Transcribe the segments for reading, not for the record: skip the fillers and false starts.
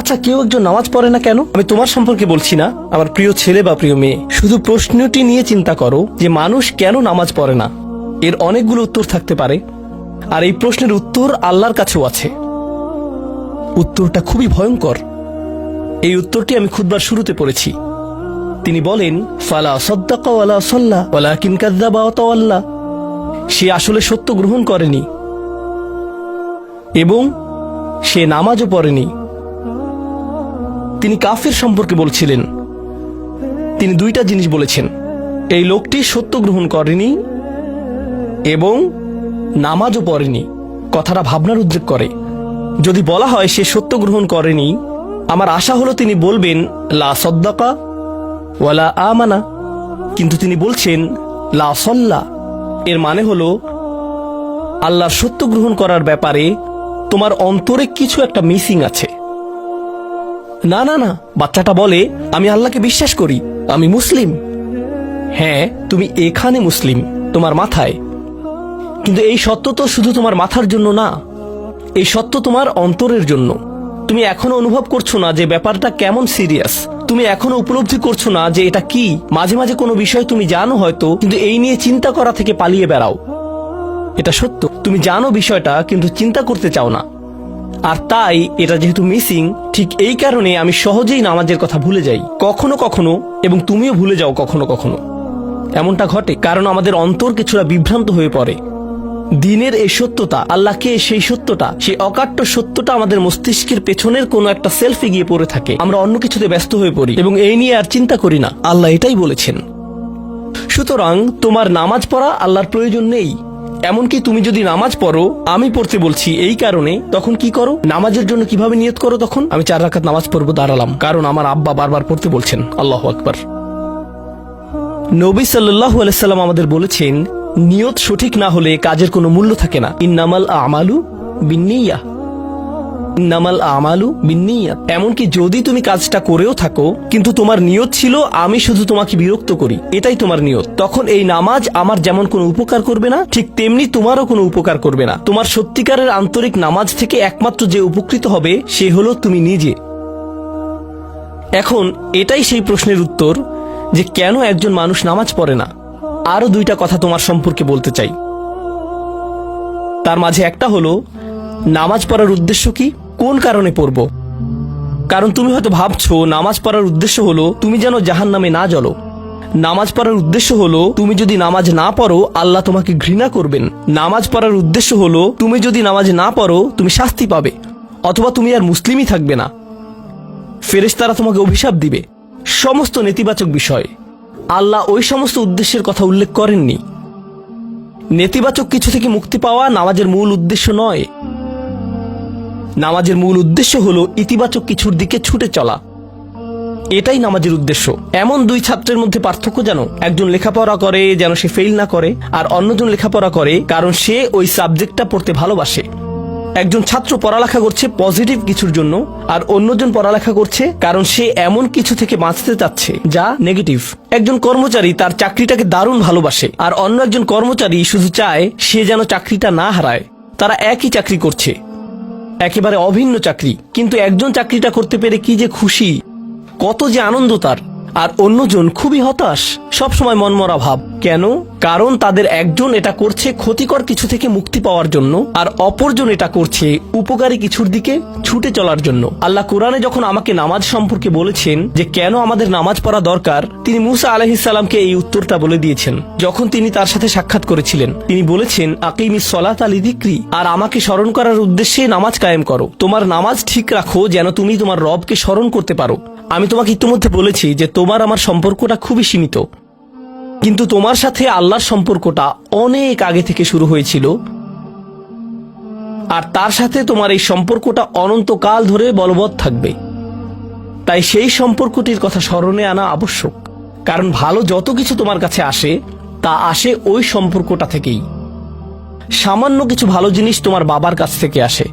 আচ্ছা, কেউ একজন নামাজ পড়ে না কেন? আমি তোমার সম্পর্কে বলছি না, আমার প্রিয় ছেলে বা প্রিয় মেয়ে। শুধু প্রশ্নটি নিয়ে চিন্তা করো যে মানুষ কেন নামাজ পড়ে না। এর অনেকগুলো উত্তর থাকতে পারে, আর এই প্রশ্নের উত্তর আল্লাহর কাছেও আছে। উত্তরটা খুবই ভয়ঙ্কর। এই উত্তরটি আমি খুতবার শুরুতে পড়েছি। তিনি বলেন, ফালা সাদ্দাকা ওয়ালা সাল্লা ওয়ালাকিন কাযযাবা ওয়া তাওয়াল্লা। সে আসলে সত্য গ্রহণ করেনি এবং সে নামাজও পড়েনি। তিনি কাফের সম্পর্কে বলছিলেন। তিনি দুইটা জিনিস বলেছেন, এই লোকটি সত্য গ্রহণ করেনি এবং নামাজও পড়েনি। কথাটা ভাবনার উদ্রেক করে। যদি বলা হয় সে সত্য গ্রহণ করেনি, আমার আশা হলো তিনি বলবেন লা সাদ্দাকা ওয়ালা আমানা, কিন্তু তিনি বলছেন লা সাল্লা। এর মানে হলো আল্লাহর সত্য গ্রহণ করার ব্যাপারে তোমার অন্তরে কিছু একটা মিসিং আছে। না না না, বাচ্চাটা বলে আমি আল্লাহকে বিশ্বাস করি, আমি মুসলিম। হ্যাঁ, তুমি এখানে মুসলিম, তোমার মাথায়। কিন্তু এই সত্য তো শুধু তোমার মাথার জন্য না, এই সত্য তোমার অন্তরের জন্য। তুমি এখনো অনুভব করছো না যে ব্যাপারটা কেমন সিরিয়াস। তুমি এখনো উপলব্ধি করছো না যে এটা কি। মাঝে মাঝে কোনো বিষয় তুমি জানো হয়তো, কিন্তু এই নিয়ে চিন্তা করা থেকে পালিয়ে বেড়াও। এটা সত্য, তুমি জানো বিষয়টা কিন্তু চিন্তা করতে চাও না। আর তাই এটা যেহেতু মিসিং, ঠিক এই কারণে আমি সহজেই নামাজের কথা ভুলে যাই কখনো কখনো, এবং তুমিও ভুলে যাও কখনো কখনো। এমনটা ঘটে কারণ আমাদের অন্তর কিছুটা বিভ্রান্ত হয়ে পড়ে। দিনের এই সত্যতা, আল্লাহকে সেই সত্যটা, সেই অকাট্য সত্যটা আমাদের মস্তিষ্কের পেছনের কোনো একটা সেলফে গিয়ে পড়ে থাকে। আমরা অন্য কিছুতে ব্যস্ত হয়ে পড়ি এবং এই নিয়ে আর চিন্তা করি না। আল্লাহ এটাই বলেছেন। সুতরাং তোমার নামাজ পড়া আল্লাহর প্রয়োজন নেই। এমনকি তুমি যদি নামাজ পড়ো, আমি পড়তে বলছি এই কারণে, তখন কি করো? নামাজের জন্য কিভাবে নিয়ত করো? তখন আমি 4 রাকাত নামাজ পড়বো, দাঁড়ালাম, কারণ আমার আব্বা বারবার পড়তে বলছেন। আল্লাহু আকবার। নবী সাল্লাল্লাহু আলাইহি সাল্লাম আমাদের বলেছেন, নিয়ত সঠিক না হলে কাজের কোনো মূল্য থাকে না। ইন্নামাল আমালু বিন্নিয়াহ, ইন্নামাল আমালু বিন্নিয়াত। এমনকি যদি তুমি কাজটা করেও থাকো কিন্তু তোমার নিয়ত ছিল আমি শুধু তোমাকে বিরক্ত করি, এটাই তোমার নিয়ত, তখন এই নামাজ আমার যেমন কোনো উপকার করবে না, ঠিক তেমনি তোমারও কোনো উপকার করবে না। তোমার সত্যিকারের আন্তরিক নামাজ থেকে একমাত্র যে উপকৃত হবে সে হলো তুমি নিজে। এখন এটাই সেই প্রশ্নের উত্তর যে কেন একজন মানুষ নামাজ পড়ে না। আরো 2টা কথা তোমার সম্পর্কে বলতে চাই। তার মাঝে একটা হলো নামাজ পড়ার উদ্দেশ্য কি, কোন কারণে পড়ব। কারণ তুমি হয়তো ভাবছো নামাজ পড়ার উদ্দেশ্য হলো তুমি যেন জাহান্নামে না জ্বলো। নামাজ পড়ার উদ্দেশ্য হলো তুমি যদি নামাজ না পড়ো আল্লাহ তোমাকে ঘৃণা করবেন। নামাজ পড়ার উদ্দেশ্য হলো তুমি যদি নামাজ না পড়ো তুমি শাস্তি পাবে, অথবা তুমি আর মুসলিমই থাকবে না, ফেরেশতারা তোমাকে অভিশাপ দিবে। সমস্ত নেতিবাচক বিষয়। আল্লাহ ওই সমস্ত উদ্দেশ্যের কথা উল্লেখ করেননি। নেতিবাচক কিছু থেকে মুক্তি পাওয়া নামাজের মূল উদ্দেশ্য নয়। নামাজের মূল উদ্দেশ্য হলো ইতিবাচক কিছুর দিকে ছুটে চলা, এটাই নামাজের উদ্দেশ্য। এমন 2 ছাত্রের মধ্যে পার্থক্য জানো? একজন লেখাপড়া করে যেন সে ফেল না করে, আর অন্যজন লেখাপড়া করে কারণ সে ওই সাবজেক্টটা পড়তে ভালোবাসে। একজন ছাত্র পড়ালেখা করছে পজিটিভ কিছুর জন্য, আর অন্যজন পড়ালেখা করছে কারণ সে এমন কিছু থেকে বাঁচতে চাচ্ছে যা নেগেটিভ। একজন কর্মচারী তার চাকরিটাকে দারুণ ভালোবাসে, আর অন্য একজন কর্মচারী শুধু চায় সে যেন চাকরিটা না হারায়। তারা একই চাকরি করছে, একেবারে অভিন্ন চাকরি, কিন্তু একজন চাকরিটা করতে পেরে কি যে খুশি, কত যে আনন্দ তার, আর অন্যজন খুবই হতাশ, সবসময় মনমরা ভাব। কেন? কারণ তাদের একজন এটা করছে ক্ষতিকর কিছু থেকে মুক্তি পাওয়ার জন্য, আর অপরজন এটা করছে উপকারী কিছুর দিকে ছুটে চলার জন্য। আল্লাহ কোরআনে যখন আমাকে নামাজ সম্পর্কে বলেছেন যে কেন আমাদের নামাজ পড়া দরকার, তিনি মুসা আলাইহিস সালামকে এই উত্তরটা বলে দিয়েছেন। যখন তিনি তার সাথে সাক্ষাৎ করেছিলেন তিনি বলেছেন, আকিমিস সলাতা লিযিকরি, আর আমাকে স্মরণ করার উদ্দেশ্যে নামাজ কায়েম করো। তোমার নামাজ ঠিক রাখো যেন তুমি তোমার রবকে স্মরণ করতে পারো। আমি তোমাকে ইতিমধ্যে বলেছি যে তোমার আমার সম্পর্কটা খুবই সীমিত, কিন্তু তোমার সাথে আল্লাহর সম্পর্কটা অনেক আগে থেকে শুরু হয়েছিল, আর তার সাথে তোমার এই সম্পর্কটা অনন্তকাল ধরে বলবৎ থাকবে। তাই সেই সম্পর্কটির কথা স্মরণে আনা আবশ্যক, কারণ ভালো যত কিছু তোমার কাছে আসে তা আসে ওই সম্পর্কটা থেকেই। সামান্য কিছু ভালো জিনিস তোমার বাবার কাছ থেকে আসে,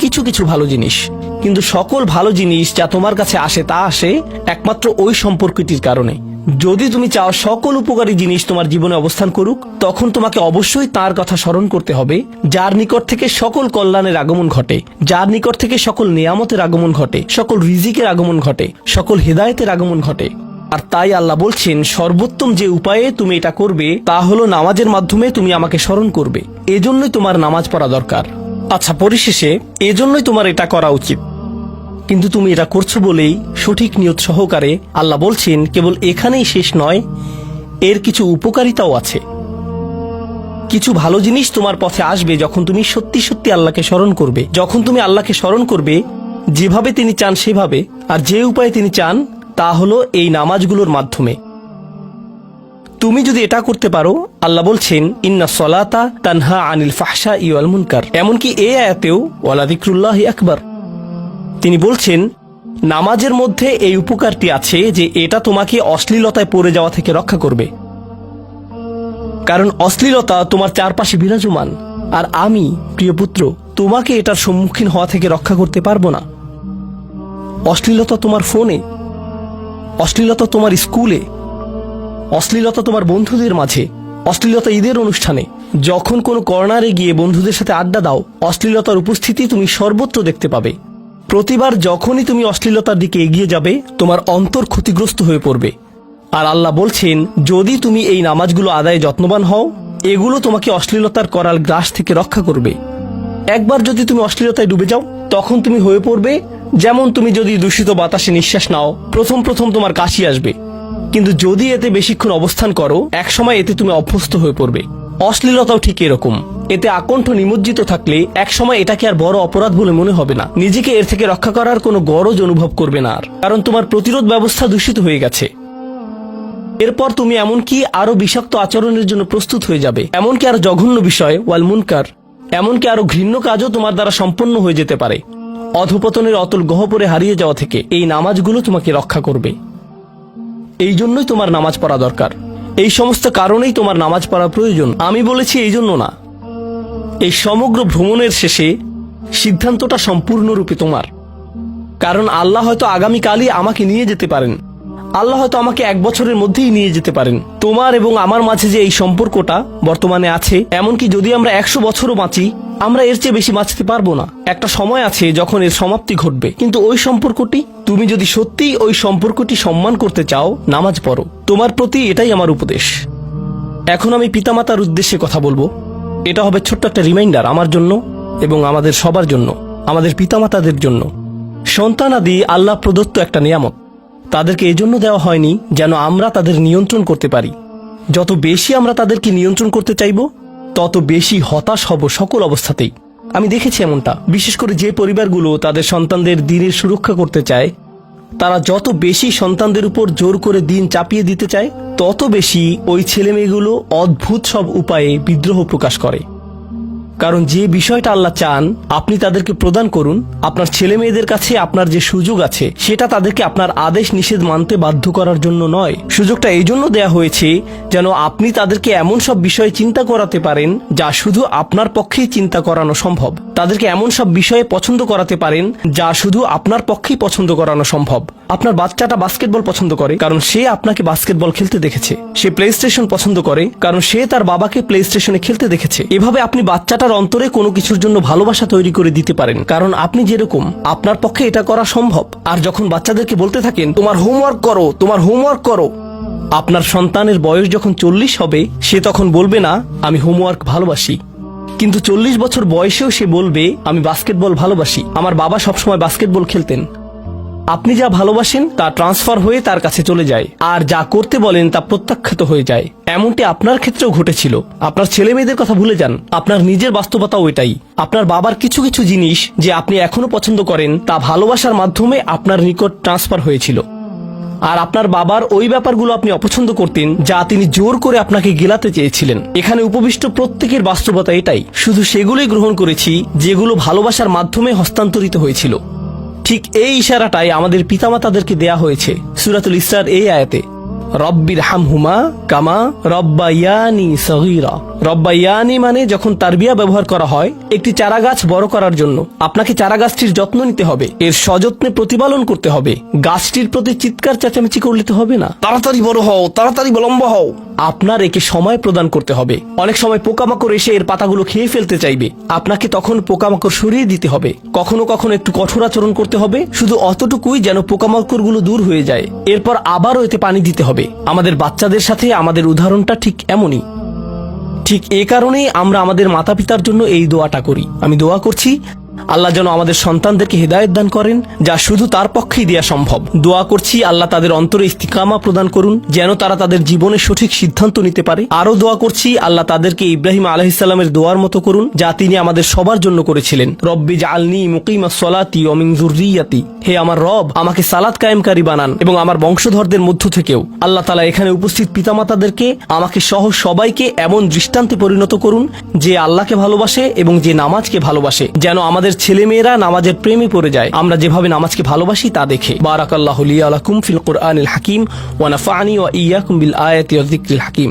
কিছু কিছু ভালো জিনিস, কিন্তু সকল ভালো জিনিস যা তোমার কাছে আসে তা আসে একমাত্র ওই সম্পর্কটির কারণে, যদি তুমি চাও সকল উপকারী জিনিস তোমার জীবনে অবস্থান করুক, তখন তোমাকে অবশ্যই তার কথা স্মরণ করতে হবে, যার নিকট থেকে সকল কল্যাণের আগমন ঘটে, যার নিকট থেকে সকল নিয়ামতের আগমন ঘটে, সকল রিজিকের আগমন ঘটে, সকল হেদায়েতের আগমন ঘটে। আর তাই আল্লাহ বলছেন, সর্বোত্তম যে উপায়ে তুমি এটা করবে তা হলো নামাজের মাধ্যমে তুমি আমাকে স্মরণ করবে। এজন্যই তোমার নামাজ পড়া দরকার। আচ্ছা, পরিশেষে এজন্যই তোমার এটা করা উচিত। কিন্তু তুমি এটা করছো বলেই সঠিক নিয়ত সহকারে আল্লাহ বলছেন, কেবল এখানেই শেষ নয়, এর কিছু উপকারিতাও আছে। কিছু ভালো জিনিস তোমার পথে আসবে যখন তুমি সত্যি সত্যি আল্লাহকে স্মরণ করবে। যখন তুমি আল্লাহকে স্মরণ করবে যেভাবে তিনি চান সেভাবে, আর যে উপায়ে তিনি চান তা হলো এই নামাজগুলোর মাধ্যমে। তুমি যদি এটা করতে পারো, আল্লাহ বলছেন, ইন্না সলাতা তানহা আনিল ফাহশা ওয়াল মুনকার। এমনকি এই আয়াতেও ওয়ালা যিকরুল্লাহি আকবার, তিনি বলছেন নামাজের মধ্যে এই উপকারটি আছে যে এটা তোমাকে অশ্লীলতায় পড়ে যাওয়া থেকে রক্ষা করবে। কারণ অশ্লীলতা তোমার চারপাশে বিরাজমান, আর আমি প্রিয় পুত্র তোমাকে এটার সম্মুখীন হওয়া থেকে রক্ষা করতে পারবো না। অশ্লীলতা তোমার ফোনে, অশ্লীলতা তোমার স্কুলে, অশ্লীলতা তোমার বন্ধুদের মাঝে, অশ্লীলতা ঈদের অনুষ্ঠানে, যখন কোনো কর্নারে গিয়ে বন্ধুদের সাথে আড্ডা দাও, অশ্লীলতার উপস্থিতি তুমি সর্বত্র দেখতে পাবে। প্রতিবার যখনই তুমি অশ্লীলতার দিকে এগিয়ে যাবে, তোমার অন্তর ক্ষতিগ্রস্ত হয়ে পড়বে। আর আল্লাহ বলছেন, যদি তুমি এই নামাজগুলো আদায়ে যত্নবান হও, এগুলো তোমাকে অশ্লীলতার করাল গ্রাস থেকে রক্ষা করবে। একবার যদি তুমি অশ্লীলতায় ডুবে যাও, তখন তুমি হয়ে পড়বে যেমন তুমি যদি দূষিত বাতাসে নিঃশ্বাস নাও, প্রথম প্রথম তোমার কাশি আসবে, কিন্তু যদি এতে বেশিক্ষণ অবস্থান করো, একসময় এতে তুমি অভ্যস্ত হয়ে পড়বে। অশ্লীলতাও ঠিক এরকম, এতে আকণ্ঠ নিমজ্জিত থাকলে একসময় এটাকে আর বড় অপরাধ বলে মনে হবে না। নিজেকে এর থেকে রক্ষা করার কোনো গরজ অনুভব করবে না আর, কারণ তোমার প্রতিরোধ ব্যবস্থা দূষিত হয়ে গেছে। এরপর তুমি এমনকি আরো বিষাক্ত আচরণের জন্য প্রস্তুত হয়ে যাবে, এমনকি আরো জঘন্য বিষয় ওয়াল মুনকার, এমনকি আরো ঘৃণ্য কাজও তোমার দ্বারা সম্পন্ন হয়ে যেতে পারে। অধপতনের অতল গহ্বরে হারিয়ে যাওয়া থেকে এই নামাজগুলো তোমাকে রক্ষা করবে। এই জন্যই তোমার নামাজ পড়া দরকার। এই সমস্ত কারণেই তোমার নামাজ পড়া প্রয়োজন। আমি বলেছি এই জন্য না। এই সমগ্র ভ্রমণের শেষে সিদ্ধান্তটা সম্পূর্ণরূপে তোমার। কারণ আল্লাহ হয়তো আগামীকালই আমাকে নিয়ে যেতে পারেন, আল্লাহ হয়তো আমাকে 1 বছরের মধ্যেই নিয়ে যেতে পারেন। তোমার এবং আমার মাঝে যে এই সম্পর্কটা বর্তমানে আছে, এমনকি যদি আমরা 100 বছরও বাঁচি, আমরা এর চেয়ে বেশি বাঁচতে পারবো না। একটা সময় আছে যখন এর সমাপ্তি ঘটবে। কিন্তু ওই সম্পর্কটি, তুমি যদি সত্যিই ওই সম্পর্কটি সম্মান করতে চাও, নামাজ পড়ো। তোমার প্রতি এটাই আমার উপদেশ। এখন আমি পিতামাতার উদ্দেশ্যে কথা বলবো। এটা হবে ছোট্ট একটা রিমাইন্ডার আমার জন্য এবং আমাদের সবার জন্য, আমাদের পিতামাতাদের জন্য। সন্তানাদি আল্লাহ প্রদত্ত একটা নিয়ামত। তাদেরকে এজন্য দেওয়া হয়নি যেন আমরা তাদের নিয়ন্ত্রণ করতে পারি। যত বেশি আমরা তাদেরকে নিয়ন্ত্রণ করতে চাইব, তত বেশি হতাশ হব সকল অবস্থাতেই। আমি দেখেছি এমনটা, বিশেষ করে যে পরিবারগুলো তাদের সন্তানদের দিনের সুরক্ষা করতে চায়, তারা যত বেশি সন্তানদের উপর জোর করে দিন চাপিয়ে দিতে চায়, তত বেশি ওই ছেলেমেয়েগুলো অদ্ভুত সব উপায়ে বিদ্রোহ প্রকাশ করে। কারণ যে বিষয়টা আল্লাহ চান আপনি তাদেরকে প্রদান করুন, আপনার ছেলে মেয়েদের কাছে আপনার যে সুযোগ আছে সেটা তাদেরকে আপনার আদেশ নিষেধ মানতে বাধ্য করার জন্য নয়। সুযোগটা এই জন্য দেয়া হয়েছে যেন আপনি তাদেরকে এমন সব বিষয়ে চিন্তা করাতে পারেন যা শুধু আপনার পক্ষেই চিন্তা করানো সম্ভব। তাদেরকে এমন সব বিষয়ে পছন্দ করাতে পারেন যা শুধু আপনার পক্ষেই পছন্দ করানো সম্ভব। আপনার বাচ্চাটা বাস্কেটবল পছন্দ করে কারণ সে আপনাকে বাস্কেটবল খেলতে দেখেছে। সে প্লে স্টেশন পছন্দ করে কারণ সে তার বাবাকে প্লে স্টেশনে খেলতে দেখেছে। এভাবে আপনি বাচ্চাটার অন্তরে কোনো কিছুর জন্য ভালোবাসা তৈরি করে দিতে পারেন, কারণ আপনি যেরকম, আপনার পক্ষে এটা করা সম্ভব। আর যখন বাচ্চাদেরকে বলতে থাকেন তোমার হোমওয়ার্ক করো, তোমার হোমওয়ার্ক করো, আপনার সন্তানের বয়স যখন 40 হবে, সে তখন বলবে না আমি হোমওয়ার্ক ভালোবাসি, কিন্তু 40 বছর বয়সেও সে বলবে আমি বাস্কেটবল ভালোবাসি, আমার বাবা সবসময় বাস্কেটবল খেলতেন। আপনি যা ভালোবাসেন তা ট্রান্সফার হয়ে তার কাছে চলে যায়, আর যা করতে বলেন তা প্রত্যাখ্যাত হয়ে যায়। এমনটি আপনার ক্ষেত্রেও ঘটেছিল। আপনার ছেলে মেয়েদের কথা ভুলে যান, আপনার নিজের বাস্তবতাও এটাই। আপনার বাবার কিছু কিছু জিনিস যে আপনি এখনো পছন্দ করেন তা ভালোবাসার মাধ্যমে আপনার নিকট ট্রান্সফার হয়েছিল, আর আপনার বাবার ওই ব্যাপারগুলো আপনি অপছন্দ করতেন যা তিনি জোর করে আপনাকে গেলাতে চেয়েছিলেন। এখানে উপবিষ্ট প্রত্যেকের বাস্তবতা এটাই, শুধু সেগুলোই গ্রহণ করেছি যেগুলো ভালোবাসার মাধ্যমে হস্তান্তরিত হয়েছিল। ঠিক এই ইশারাটাই আমাদের পিতামাতাদেরকে দেয়া হয়েছে সূরাতুল ইসরার এই আয়াতে, রব্বির হামহুমা কামা রব্বায়ানি সগীরা। রব্বাইয়ানি মানে যখন তারবিয়া ব্যবহার করা হয় একটি চারা গাছ বড় করার জন্য আপনাকে চারা গাছটির যত্ন নিতে হবে, এর সযত্নে প্রতিপালন করতে হবে। গাছটির প্রতি চিৎকার চেঁচামেচি করলে তো হবে না, তাড়াতাড়ি বড় হও, তাড়াতাড়ি লম্বা হও। আপনার একে সময় প্রদান করতে হবে। অনেক সময় পোকামাকড় এসে এর পাতাগুলো খেয়ে ফেলতে চাইবে, আপনাকে তখন পোকামাকড় সরিয়ে দিতে হবে। কখনো কখনো একটু কঠোর আচরণ করতে হবে, শুধু অতটুকুই যেন পোকামাকড়গুলো দূর হয়ে যায়। এরপর আবারও এতে পানি দিতে হবে। আমাদের বাচ্চাদের সাথে আমাদের উদাহরণটা ঠিক এমনই। ঠিক এ কারণেই আমরা আমাদের মাতা পিতার জন্য এই দোয়াটা করি। আমি দোয়া করছি আল্লাহ যেন আমাদের সন্তানদেরকে হেদায়েত দান করেন, যা শুধু তার পক্ষেই দেয়া সম্ভব। দোয়া করছি আল্লাহ তাদের অন্তরে ইস্তিকামা প্রদান করুন, যেন তারা তাদের জীবনে সঠিক সিদ্ধান্ত নিতে পারে। আরো দোয়া করছি আল্লাহ তাদেরকে ইব্রাহিম আলাইহিস সালামের দোয়ার মতো করুন, যা তিনি আমাদের সবার জন্য করেছিলেন। রব্বি জাআলনি মুকিমাস সলাতি ওয়া মিন যুররিয়াতি, হে আমার রব, আমাকে সালাত কায়েমকারী বানান এবং আমার বংশধরদের মধ্য থেকেও। আল্লাহ তাআলা এখানে উপস্থিত পিতামাতাদেরকে, আমাকে সহ সবাইকে এমন দৃষ্টান্তে পরিণত করুন যে আল্লাহকে ভালোবাসে এবং যে নামাজকে ভালোবাসে, যেন আমাদের ছেলেমেয়েরা নামাজের প্রেমে পড়ে যায় আমরা যেভাবে নামাজকে ভালোবাসি তা দেখে। বারাকাল্লাহু লি ওয়া লাকুম ফিল কুরআনিল হাকিম ওয়া নাফা'নি ওয়া ইয়্যাকুম বিল আয়াতি ওয়াজ যিকরিল হাকিম।